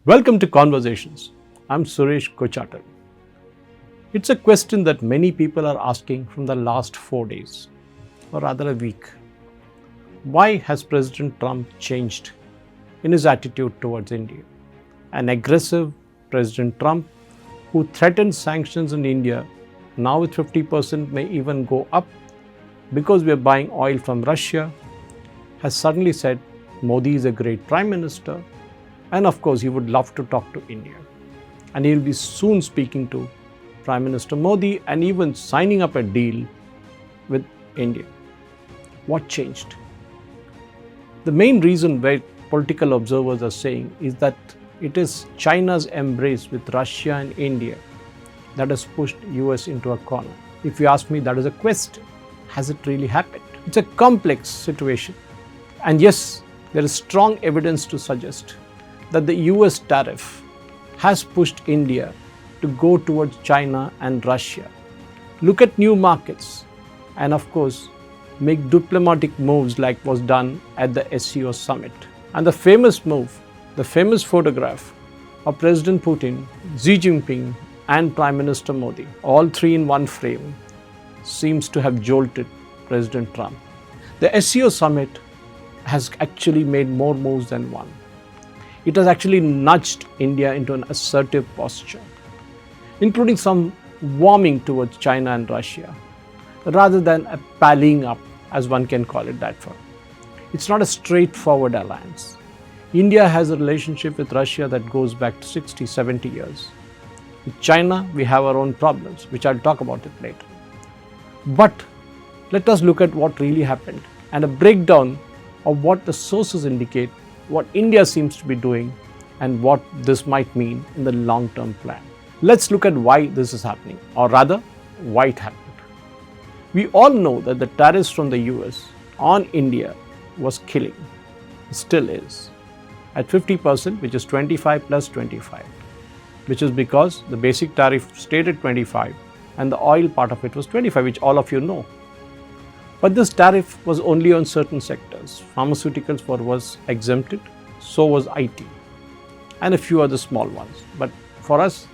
Welcome to Conversations. I'm Suresh Kochattil. It's a question that many people are asking from the last 4 days, or rather a week. Why has President Trump changed in his attitude towards India? An aggressive President Trump who threatened sanctions in India, now with 50% may even go up because we are buying oil from Russia, has suddenly said Modi is a great Prime Minister. And of course, he would love to talk to India. And he'll be soon speaking to Prime Minister Modi and even signing up a deal with India. What changed? The main reason why political observers are saying is that it is China's embrace with Russia and India that has pushed US into a corner. If you ask me, that is a question. Has it really happened? It's a complex situation. And yes, there is strong evidence to suggest that the US tariff has pushed India to go towards China and Russia, look at new markets, and of course, make diplomatic moves like was done at the SCO Summit. And the famous move, the famous photograph of President Putin, Xi Jinping, and Prime Minister Modi, all three in one frame, seems to have jolted President Trump. The SCO Summit has actually made more moves than one. It has actually nudged India into an assertive posture, including some warming towards China and Russia, rather than a pallying up, as one can call it that for. It's not a straightforward alliance. India has a relationship with Russia that goes back to 60, 70 years. With China, we have our own problems, which I'll talk about it later. But let us look at what really happened and a breakdown of what the sources indicate, what India seems to be doing, and what this might mean in the long-term plan. Let's look at why this is happening, or rather, why it happened. We all know that the tariffs from the US on India was killing, still is, at 50%, which is 25 plus 25, which is because the basic tariff stayed at 25 and the oil part of it was 25, which all of you know. But this tariff was only on certain sectors. Pharmaceuticals was exempted, so was IT, and a few other small ones. But for us,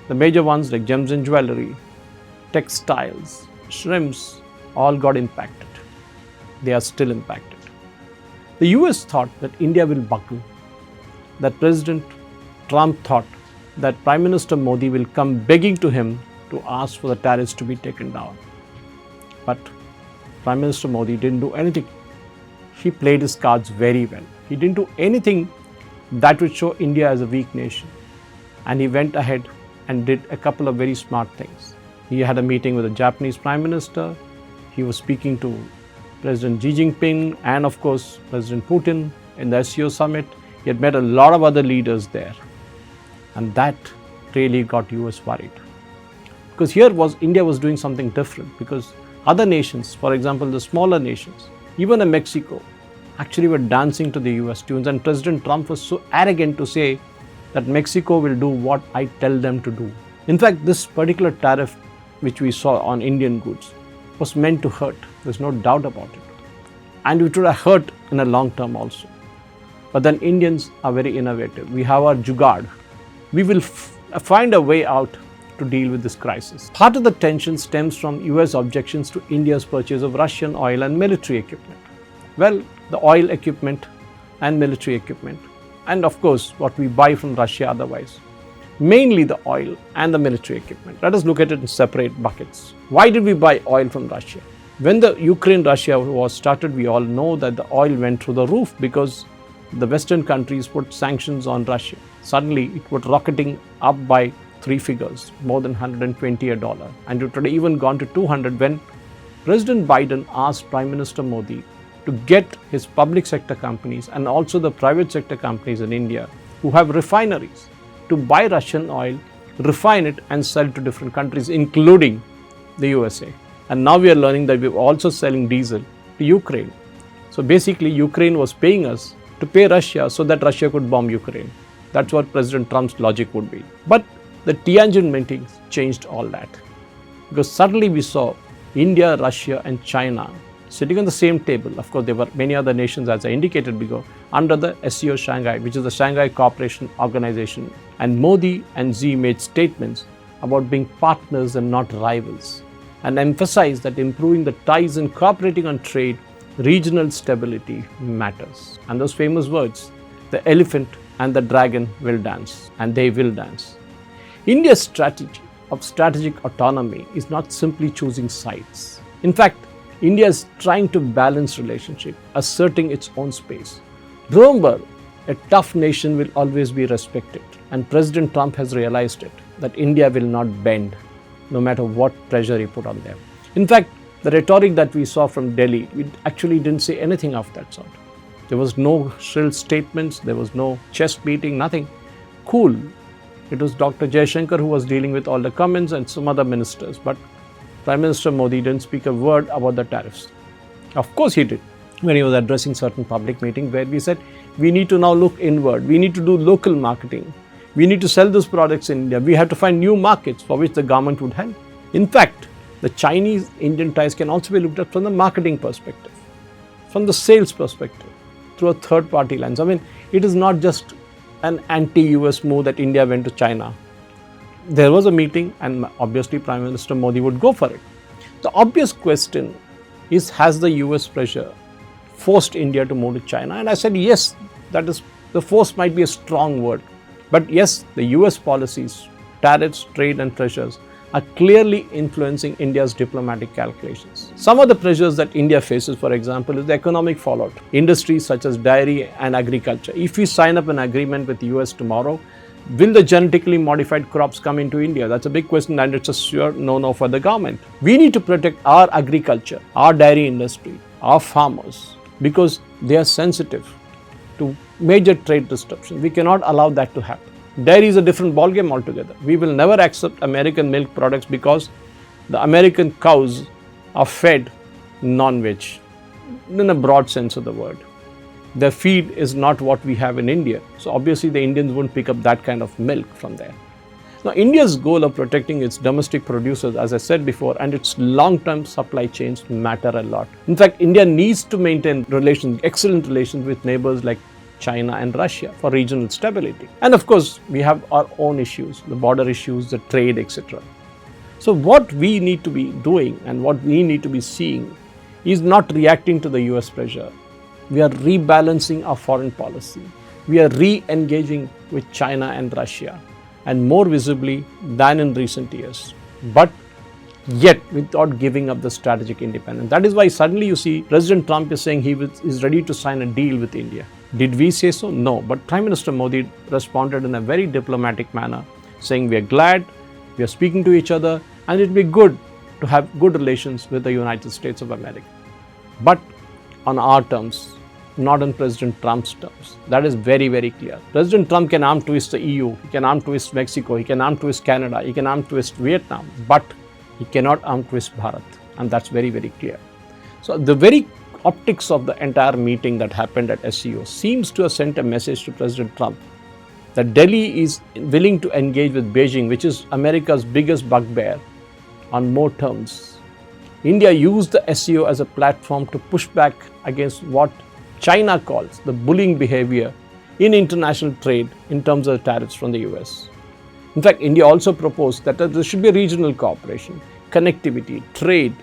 the major ones like gems and jewelry, textiles, shrimps, all got impacted. They are still impacted. The US thought that India will buckle, that President Trump thought that Prime Minister Modi will come begging to him to ask for the tariffs to be taken down. But Prime Minister Modi didn't do anything. He played his cards very well. He didn't do anything that would show India as a weak nation. And he went ahead and did a couple of very smart things. He had a meeting with the Japanese Prime Minister. He was speaking to President Xi Jinping and of course President Putin in the SCO Summit. He had met a lot of other leaders there. And that really got US worried. Because here India was doing something different, because other nations, for example, the smaller nations, even in Mexico, actually were dancing to the US tunes, and President Trump was so arrogant to say that Mexico will do what I tell them to do. In fact, this particular tariff which we saw on Indian goods was meant to hurt. There's no doubt about it. And it would have hurt in a long term also. But then Indians are very innovative. We have our jugaad. We will find a way out to deal with this crisis. Part of the tension stems from US objections to India's purchase of Russian oil and military equipment. Well, the oil equipment and military equipment, and of course what we buy from Russia otherwise. Mainly the oil and the military equipment. Let us look at it in separate buckets. Why did we buy oil from Russia? When the Ukraine-Russia war started, we all know that the oil went through the roof because the Western countries put sanctions on Russia. Suddenly it was rocketing up by 3 figures, more than $120 a dollar, and it had even gone to 200 when President Biden asked Prime Minister Modi to get his public sector companies and also the private sector companies in India who have refineries to buy Russian oil, refine it and sell to different countries, including the USA. And now we are learning that we're also selling diesel to Ukraine. So basically, Ukraine was paying us to pay Russia so that Russia could bomb Ukraine. That's what President Trump's logic would be. But the Tianjin meetings changed all that, because suddenly we saw India, Russia and China sitting on the same table. Of course, there were many other nations, as I indicated before, under the SCO Shanghai, which is the Shanghai Cooperation Organization. And Modi and Xi made statements about being partners and not rivals, and emphasized that improving the ties and cooperating on trade, regional stability matters. And those famous words, the elephant and the dragon will dance, and they will dance. India's strategy of strategic autonomy is not simply choosing sides. In fact, India is trying to balance relationship, asserting its own space. Remember, a tough nation will always be respected, and President Trump has realized it, that India will not bend, no matter what pressure he put on them. In fact, the rhetoric that we saw from Delhi, it actually didn't say anything of that sort. There was no shrill statements, there was no chest beating, nothing. Cool. It was Dr. Jaishankar who was dealing with all the comments and some other ministers, but Prime Minister Modi didn't speak a word about the tariffs. Of course he did, when he was addressing certain public meetings where we said, we need to now look inward, we need to do local marketing, we need to sell those products in India, we have to find new markets for which the government would help. In fact, the Chinese-Indian ties can also be looked at from the marketing perspective, from the sales perspective, through a third-party lens. I mean, it is not just an anti-US move that India went to China. There was a meeting and obviously Prime Minister Modi would go for it. The obvious question is, has the US pressure forced India to move to China? And I said, yes, that is, the force might be a strong word. But yes, the US policies, tariffs, trade and pressures are clearly influencing India's diplomatic calculations. Some of the pressures that India faces, for example, is the economic fallout. Industries such as dairy and agriculture. If we sign up an agreement with the US tomorrow, will the genetically modified crops come into India? That's a big question, and it's a sure no-no for the government. We need to protect our agriculture, our dairy industry, our farmers, because they are sensitive to major trade disruption. We cannot allow that to happen. Dairy is a different ballgame altogether. We will never accept American milk products because the American cows are fed non-veg, in a broad sense of the word. Their feed is not what we have in India. So obviously the Indians won't pick up that kind of milk from there. Now, India's goal of protecting its domestic producers, as I said before, and its long-term supply chains matter a lot. In fact, India needs to maintain relations, excellent relations with neighbors like China and Russia for regional stability. And of course, we have our own issues, the border issues, the trade, etc. So what we need to be doing and what we need to be seeing is not reacting to the US pressure. We are rebalancing our foreign policy. We are re-engaging with China and Russia, and more visibly than in recent years, but yet without giving up the strategic independence. That is why suddenly you see President Trump is saying he is ready to sign a deal with India. Did we say so? No. But Prime Minister Modi responded in a very diplomatic manner, saying we are glad, we are speaking to each other, and it will be good to have good relations with the United States of America. But on our terms, not on President Trump's terms. That is very, very clear. President Trump can arm twist the EU, he can arm twist Mexico, he can arm twist Canada, he can arm twist Vietnam, but he cannot arm twist Bharat. And that's very, very clear. So the very optics of the entire meeting that happened at SCO seems to have sent a message to President Trump that Delhi is willing to engage with Beijing, which is America's biggest bugbear, on more terms. India used the SCO as a platform to push back against what China calls the bullying behavior in international trade in terms of tariffs from the US. In fact, India also proposed that there should be regional cooperation, connectivity, trade,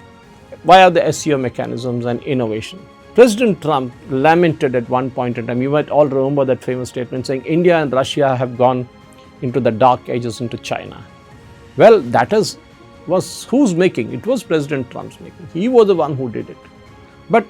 via the SCO mechanisms and innovation. President Trump lamented at one point in time, you might all remember that famous statement saying India and Russia have gone into the dark ages into China. Well, that was who's making? It was President Trump's making. He was the one who did it. But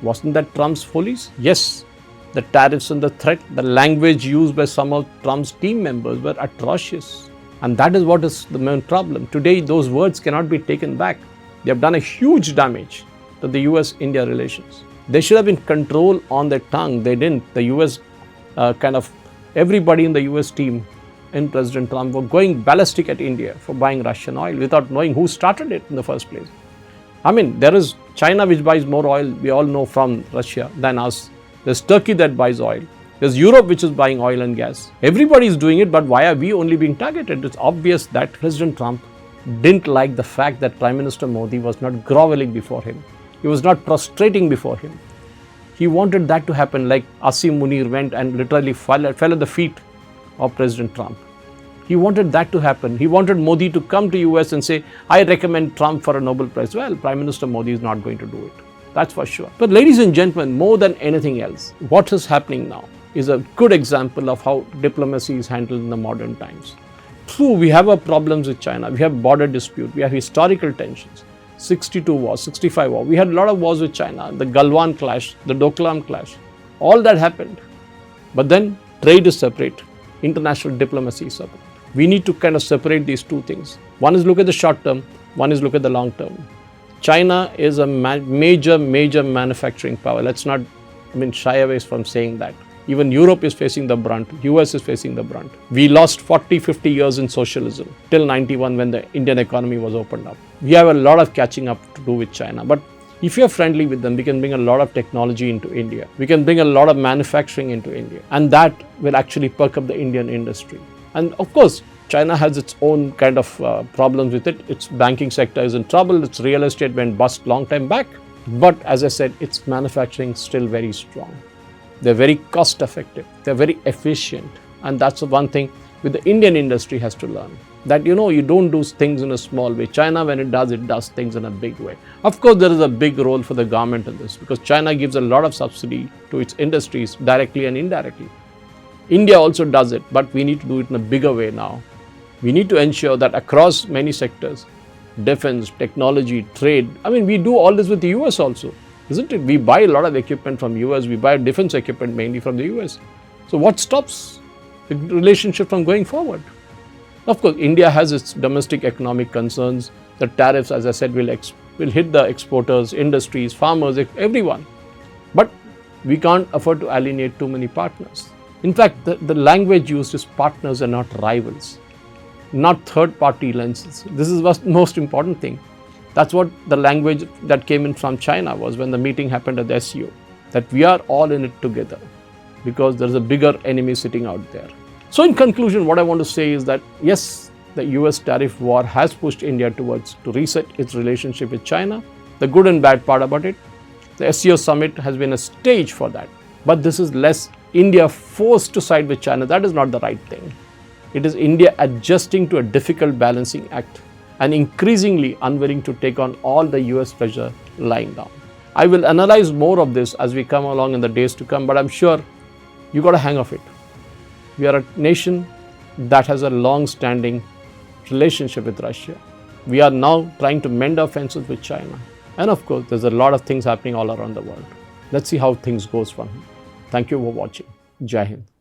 wasn't that Trump's follies? Yes, the tariffs and the threat, the language used by some of Trump's team members were atrocious. And that is what is the main problem. Today, those words cannot be taken back. They have done a huge damage to the US-India relations. They should have been control on their tongue. They didn't. The US everybody in the US team and President Trump were going ballistic at India for buying Russian oil without knowing who started it in the first place. I mean, there is China which buys more oil, we all know, from Russia than us. There's Turkey that buys oil. There's Europe which is buying oil and gas. Everybody is doing it, but why are we only being targeted? It's obvious that President Trump didn't like the fact that Prime Minister Modi was not groveling before him, He was not prostrating before him. He wanted that to happen, like Asim Munir went and literally fell at the feet of President Trump. He wanted that to happen. He wanted Modi to come to US and say, I recommend Trump for a Nobel Prize. Well, Prime Minister Modi is not going to do it. That's for sure. But ladies and gentlemen, more than anything else, what is happening now is a good example of how diplomacy is handled in the modern times. True, we have our problems with China. We have border dispute. We have historical tensions. 62 wars, 65 wars. We had a lot of wars with China. The Galwan clash, the Doklam clash. All that happened. But then trade is separate. International diplomacy is separate. We need to kind of separate these two things. One is look at the short term. One is look at the long term. China is a major manufacturing power. Let's not shy away from saying that. Even Europe is facing the brunt. US is facing the brunt. We lost 40, 50 years in socialism till 91 when the Indian economy was opened up. We have a lot of catching up to do with China. But if you're friendly with them, we can bring a lot of technology into India. We can bring a lot of manufacturing into India. And that will actually perk up the Indian industry. And of course, China has its own kind of problems with it. Its banking sector is in trouble. Its real estate went bust long time back. But as I said, its manufacturing is still very strong. They're very cost effective. They're very efficient. And that's the one thing with the Indian industry has to learn. That you don't do things in a small way. China, when it does things in a big way. Of course, there is a big role for the government in this because China gives a lot of subsidy to its industries directly and indirectly. India also does it, but we need to do it in a bigger way now. We need to ensure that across many sectors, defense, technology, trade, we do all this with the US also, isn't it? We buy a lot of equipment from US, we buy defense equipment mainly from the US. So what stops the relationship from going forward? Of course, India has its domestic economic concerns. The tariffs, as I said, will hit the exporters, industries, farmers, everyone. But we can't afford to alienate too many partners. In fact, the language used is partners and not rivals, not third-party lenses. This is the most important thing. That's what the language that came in from China was when the meeting happened at the SCO, that we are all in it together because there's a bigger enemy sitting out there. So in conclusion, what I want to say is that yes, the US tariff war has pushed India to reset its relationship with China. The good and bad part about it, the SCO Summit has been a stage for that. But this is less India forced to side with China. That is not the right thing. It is India adjusting to a difficult balancing act and increasingly unwilling to take on all the US pressure lying down. I will analyze more of this as we come along in the days to come, but I'm sure you got a hang of it. We are a nation that has a long-standing relationship with Russia. We are now trying to mend our fences with China. And of course, there's a lot of things happening all around the world. Let's see how things goes from here. Thank you for watching. Jai Hind.